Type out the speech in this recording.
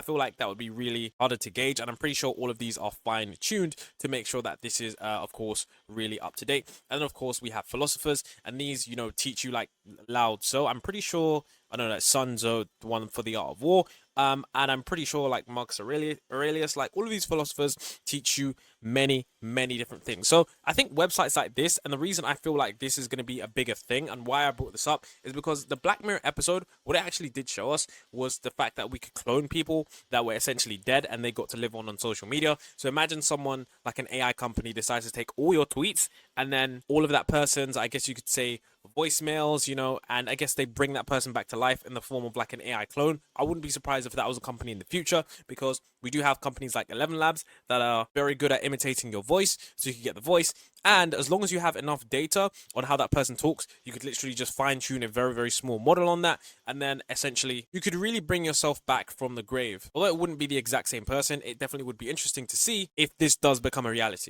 I feel like that would be really harder to gauge, and I'm pretty sure all of these are fine tuned to make sure that this is, of course, really up to date. And then, of course, we have philosophers, and these, teach you like loud. So I'm pretty sure, I know that Sun Tzu, the one for the art of war. And I'm pretty sure like Marcus Aurelius, like all of these philosophers teach you many, many different things. So I think websites like this, and the reason I feel like this is going to be a bigger thing and why I brought this up is because the Black Mirror episode, what it actually did show us was the fact that we could clone people that were essentially dead and they got to live on social media. So imagine someone like an AI company decides to take all your tweets and then all of that person's, I guess you could say, voicemails, and I guess they bring that person back to life in the form of like an AI clone. I wouldn't be surprised if that was a company in the future, because we do have companies like 11 Labs that are very good at imitating your voice, so you can get the voice. And as long as you have enough data on how that person talks, you could literally just fine tune a very, very small model on that. And then essentially you could really bring yourself back from the grave. Although it wouldn't be the exact same person, it definitely would be interesting to see if this does become a reality.